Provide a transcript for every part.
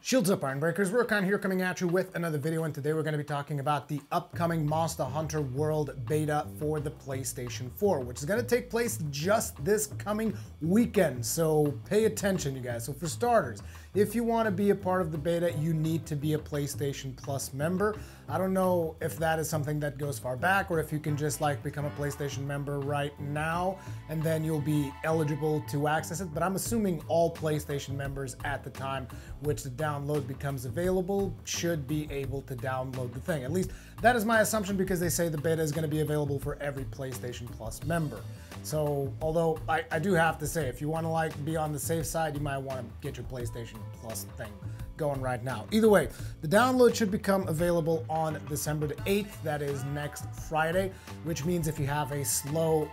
Shields up, Iron Breakers. Rurkan here coming at you with another video, and today we're going to be talking about the upcoming Monster Hunter World Beta for the PlayStation 4, which is going to take place just this coming weekend, so pay attention, you guys. So for starters, if you want to be a part of the beta, you need to be a PlayStation Plus member. I don't know if that is something that goes far back, or if you can just like become a PlayStation member right now, and then you'll be eligible to access it, but I'm assuming all PlayStation members at the time which the download becomes available should be able to download the thing. At least that is my assumption, because they say the beta is going to be available for every PlayStation Plus member. So although I do have to say, if you want to like be on the safe side, you might want to get your PlayStation Plus thing going right now. Either way, the download should become available on December the 8th. That is next Friday, which means if you have a slow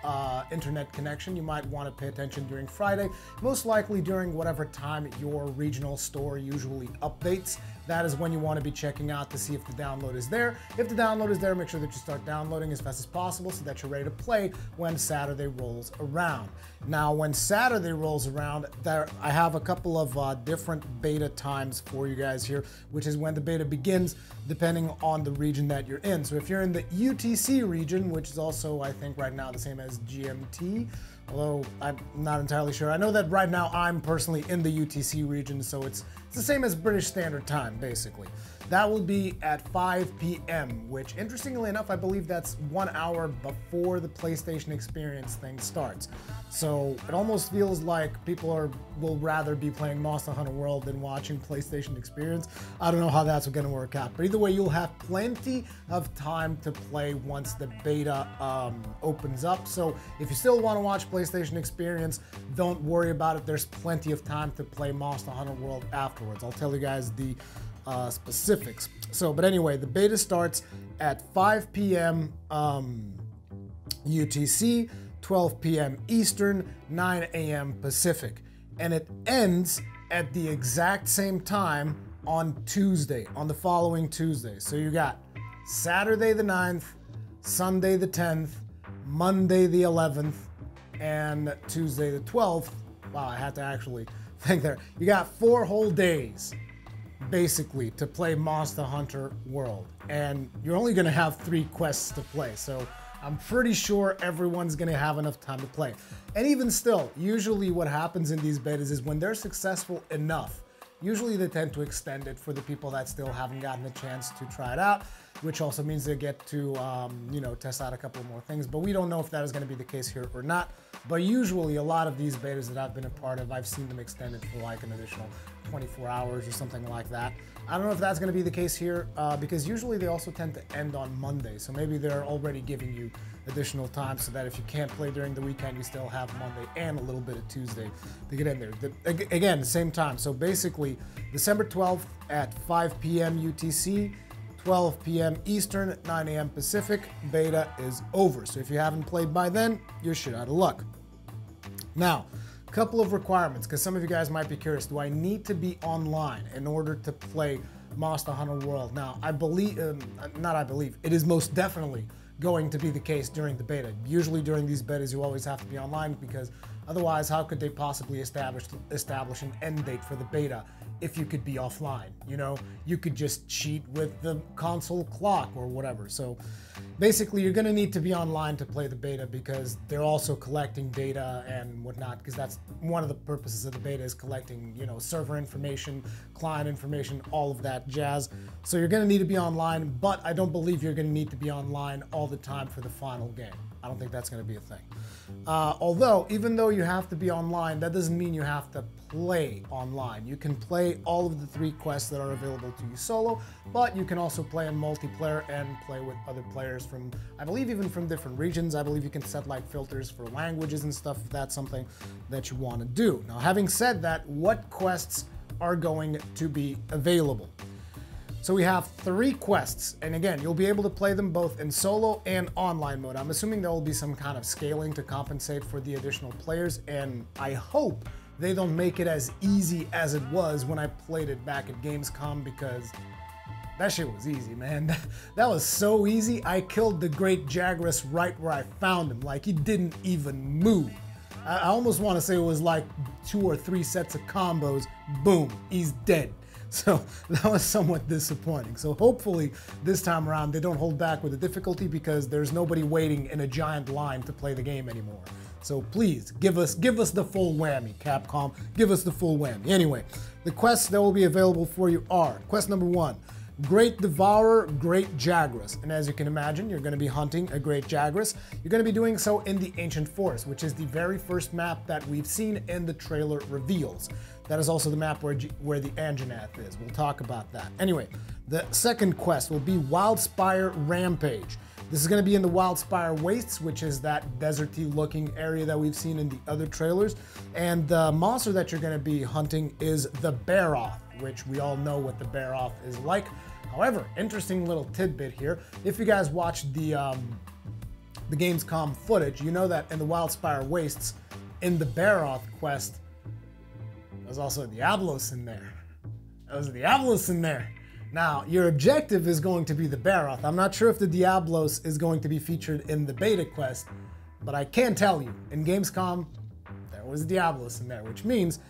internet connection, you might want to pay attention during Friday, most likely during whatever time your regional store usually updates. That is when you want to be checking out to see if the download is there. If the download is there, make sure that you start downloading as fast as possible so that you're ready to play when Saturday rolls around. Now, when Saturday rolls around, I have a couple of different beta times for you guys here, which is when the beta begins, depending on the region that you're in. So if you're in the UTC region, which is also, I think, right now the same as GMT, although I'm not entirely sure. I know that right now I'm personally in the UTC region, so it's the same as British Standard Time, basically. That will be at 5 p.m., which, interestingly enough, I believe that's 1 hour before the PlayStation Experience thing starts. So it almost feels like people will rather be playing Monster Hunter World than watching PlayStation Experience. I don't know how that's going to work out, but either way, you'll have plenty of time to play once the beta opens up. So if you still want to watch PlayStation Experience, don't worry about it. There's plenty of time to play Monster Hunter World afterwards. I'll tell you guys the specifics. But anyway, the beta starts at 5 p.m. UTC, 12 p.m. Eastern, 9 a.m. Pacific, and it ends at the exact same time on Tuesday, on the following Tuesday. So you got Saturday the 9th, Sunday the 10th, Monday the 11th, and Tuesday the 12th. Wow, I had to actually think there. You got 4 whole days basically to play Monster Hunter World, and you're only going to have 3 quests to play, so I'm pretty sure everyone's going to have enough time to play. And even still, usually what happens in these betas is when they're successful enough, usually they tend to extend it for the people that still haven't gotten a chance to try it out, which also means they get to test out a couple more things. But we don't know if that is going to be the case here or not. But usually a lot of these betas that I've been a part of, I've seen them extended for like an additional 24 hours or something like that. I don't know if that's going to be the case here, because usually they also tend to end on Monday. So maybe they're already giving you additional time so that if you can't play during the weekend, you still have Monday and a little bit of Tuesday to get in there. Again, the same time. So basically, December 12th at 5 p.m. UTC, 12 p.m. Eastern, 9 a.m. Pacific, beta is over. So if you haven't played by then, you're shit out of luck. Now, a couple of requirements, because some of you guys might be curious. Do I need to be online in order to play Monster Hunter World? Now, it is most definitely going to be the case during the beta. Usually during these betas, you always have to be online, because otherwise, how could they possibly establish an end date for the beta if you could be offline? You know, you could just cheat with the console clock or whatever. So basically, you're going to need to be online to play the beta, because they're also collecting data and whatnot, because that's one of the purposes of the beta, is collecting, server information, client information, all of that jazz. So you're going to need to be online, but I don't believe you're going to need to be online all the time for the final game. I don't think that's going to be a thing. Although, even though you have to be online, that doesn't mean you have to play online. You can play all of the 3 quests that are available to you solo, but you can also play in multiplayer and play with other players from, I believe, even from different regions. I believe you can set like filters for languages and stuff if that's something that you want to do. Now, having said that, what quests are going to be available? So we have 3 quests, and again, you'll be able to play them both in solo and online mode. I'm assuming there will be some kind of scaling to compensate for the additional players, and I hope they don't make it as easy as it was when I played it back at Gamescom, because that shit was easy, man. That was so easy. I killed the Great Jagras right where I found him. Like, he didn't even move. I almost want to say it was like 2 or 3 sets of combos. Boom, he's dead. So that was somewhat disappointing. So hopefully this time around they don't hold back with the difficulty, because there's nobody waiting in a giant line to play the game anymore. So please give us the full whammy, Capcom. Give us the full whammy. Anyway, the quests that will be available for you are: quest number 1, Great Devourer, Great Jagras. And as you can imagine, you're going to be hunting a Great Jagras. You're going to be doing so in the Ancient Forest, which is the very first map that we've seen in the trailer reveals. That is also the map where the Anjanath is. We'll talk about that. Anyway, the second quest will be Wildspire Rampage. This is going to be in the Wildspire Wastes, which is that deserty looking area that we've seen in the other trailers. And the monster that you're going to be hunting is the Baroth, which we all know what the Baroth is like. However, interesting little tidbit here. If you guys watched the Gamescom footage, you know that in the Wildspire Wastes, in the Baroth quest, there's also a Diablos in there. There's a Diablos in there. Now, your objective is going to be the Baroth. I'm not sure if the Diablos is going to be featured in the beta quest, but I can tell you, in Gamescom, there was Diablos in there, which means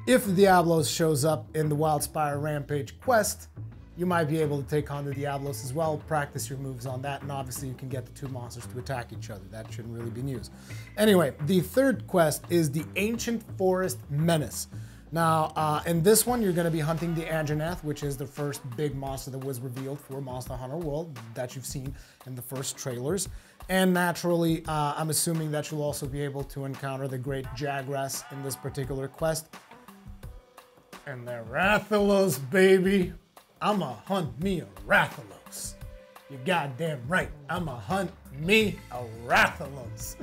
if the Diablos shows up in the Wildspire Rampage quest, you might be able to take on the Diablos as well, practice your moves on that, and obviously you can get the two monsters to attack each other. That shouldn't really be news. Anyway, the third quest is the Ancient Forest Menace. Now, in this one, you're going to be hunting the Anjanath, which is the first big monster that was revealed for Monster Hunter World that you've seen in the first trailers. And naturally, I'm assuming that you'll also be able to encounter the Great Jagras in this particular quest. And the Rathalos, baby. I'ma hunt me a Rathalos. You're goddamn right. I'ma hunt me a Rathalos.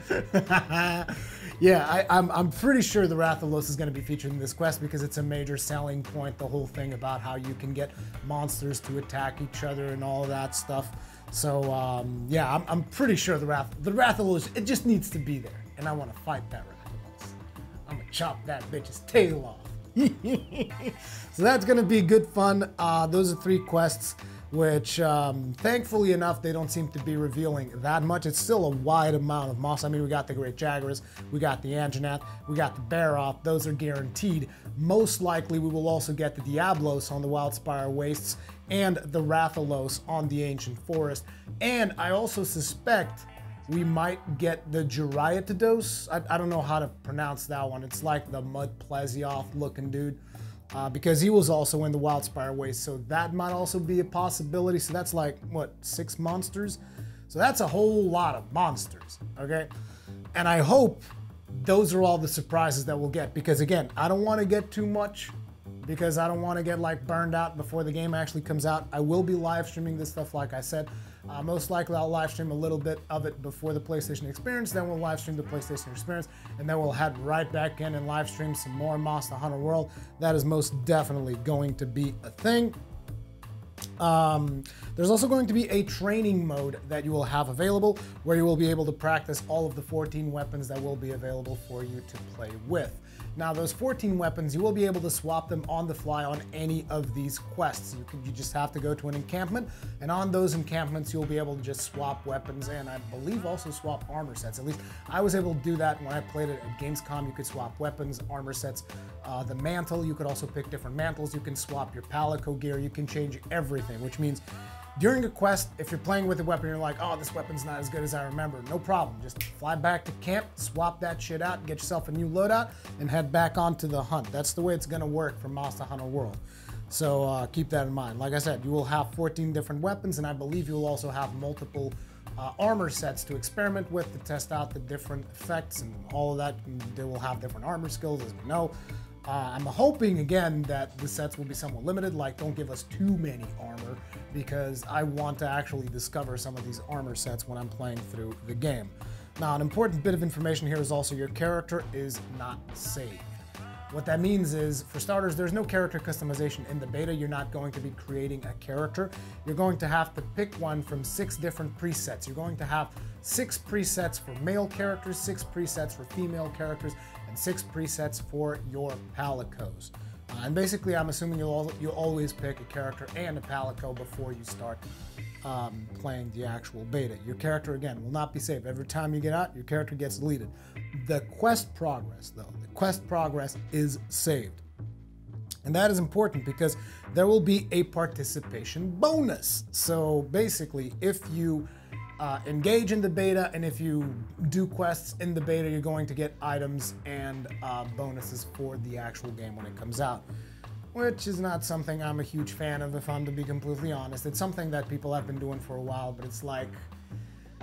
Yeah, I'm pretty sure the Rathalos is going to be featured in this quest because it's a major selling point, the whole thing about how you can get monsters to attack each other and all of that stuff. So, yeah, I'm pretty sure the Rathalos, it just needs to be there. And I want to fight that Rathalos. I'm going to chop that bitch's tail off. So that's going to be good fun. Those are 3 quests, which thankfully enough, they don't seem to be revealing that much. It's still a wide amount of monsters. I mean, we got the Great Jagras, we got the Anjanath, we got the Baroth. Those are guaranteed. Most likely, we will also get the Diablos on the Wildspire Wastes and the Rathalos on the Ancient Forest. And I also suspect we might get the Juriatidos. I don't know how to pronounce that one. It's like the Mud Plesioth looking dude. Because he was also in the Wildspire Waste, so that might also be a possibility. So that's like, what, 6 monsters? So that's a whole lot of monsters, okay? And I hope those are all the surprises that we'll get, because again, I don't want to get too much, because I don't want to get like burned out before the game actually comes out. I will be live streaming this stuff, like I said. Most likely I'll live stream a little bit of it before the PlayStation Experience, then we'll live stream the PlayStation Experience, and then we'll head right back in and live stream some more Monster Hunter World. That is most definitely going to be a thing. There's also going to be a training mode that you will have available, where you will be able to practice all of the 14 weapons that will be available for you to play with. Now, those 14 weapons, you will be able to swap them on the fly on any of these quests. You just have to go to an encampment, and on those encampments, you'll be able to just swap weapons and I believe also swap armor sets. At least I was able to do that when I played it at Gamescom. You could swap weapons, armor sets, the mantle. You could also pick different mantles. You can swap your palico gear. You can change everything, which means during a quest, if you're playing with a weapon, you're like, oh, this weapon's not as good as I remember. No problem. Just fly back to camp, swap that shit out, get yourself a new loadout, and head back onto the hunt. That's the way it's going to work for Monster Hunter World. So keep that in mind. Like I said, you will have 14 different weapons, and I believe you will also have multiple armor sets to experiment with to test out the different effects and all of that. They will have different armor skills, as we know. I'm hoping, again, that the sets will be somewhat limited, like don't give us too many armor, because I want to actually discover some of these armor sets when I'm playing through the game. Now, an important bit of information here is also your character is not saved. What that means is, for starters, there's no character customization in the beta. You're not going to be creating a character. You're going to have to pick one from 6 different presets. You're going to have 6 presets for male characters, 6 presets for female characters, and 6 presets for your palicos. And basically, I'm assuming you'll always pick a character and a palico before you start playing the actual beta. Your character, again, will not be saved. Every time you get out, your character gets deleted. The quest progress, though, the quest progress is saved. And that is important because there will be a participation bonus. So basically, if you engage in the beta and if you do quests in the beta, you're going to get items and bonuses for the actual game when it comes out. Which is not something I'm a huge fan of, if I'm to be completely honest. It's something that people have been doing for a while, but it's like,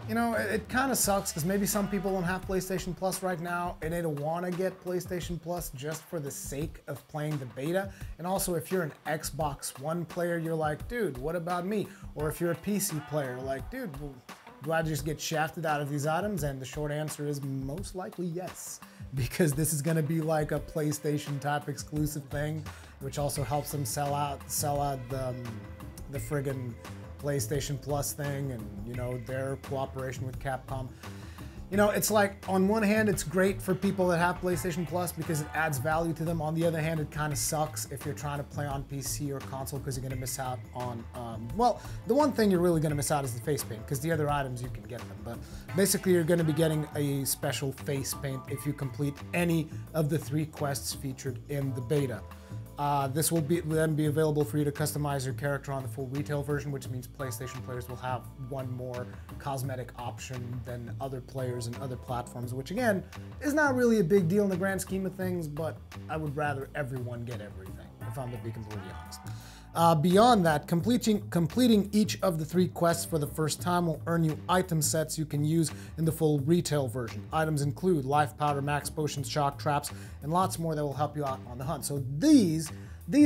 you know, it kind of sucks because maybe some people don't have PlayStation Plus right now and they don't want to get PlayStation Plus just for the sake of playing the beta. And also, if you're an Xbox One player, you're like, dude, what about me? Or if you're a PC player, you're like, dude, well, do I just get shafted out of these items? And the short answer is most likely yes, because this is going to be like a PlayStation type exclusive thing, which also helps them sell out the friggin' PlayStation Plus thing, and you know, their cooperation with Capcom. You know, it's like, on one hand, it's great for people that have PlayStation Plus because it adds value to them. On the other hand, it kind of sucks if you're trying to play on PC or console because you're going to miss out on, well, the one thing you're really going to miss out is the face paint, because the other items you can get them. But basically, you're going to be getting a special face paint if you complete any of the 3 quests featured in the beta. This will then be available for you to customize your character on the full retail version, which means PlayStation players will have one more cosmetic option than other players and other platforms, which again, is not really a big deal in the grand scheme of things, but I would rather everyone get everything, if I'm to be completely honest. Beyond that, completing each of the 3 quests for the first time will earn you item sets you can use in the full retail version. Items include life powder, max potions, shock traps, and lots more that will help you out on the hunt. So these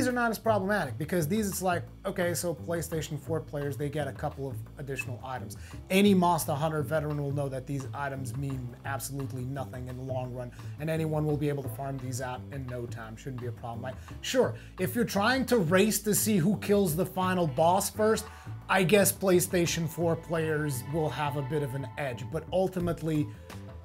are not as problematic because these, it's like, okay, so PlayStation 4 players, they get a couple of additional items. Any Monster Hunter veteran will know that these items mean absolutely nothing in the long run, and anyone will be able to farm these out in no time. Shouldn't be a problem. Like, sure, if you're trying to race to see who kills the final boss first, I guess PlayStation 4 players will have a bit of an edge, but ultimately,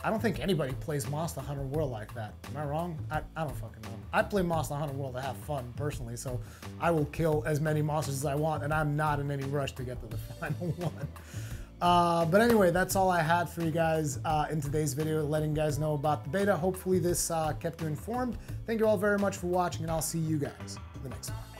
I don't think anybody plays Monster Hunter World like that. Am I wrong? I don't fucking know. I play Monster Hunter World to have fun, personally, so I will kill as many monsters as I want, and I'm not in any rush to get to the final one. But anyway, that's all I had for you guys in today's video, letting you guys know about the beta. Hopefully this kept you informed. Thank you all very much for watching, and I'll see you guys in the next one.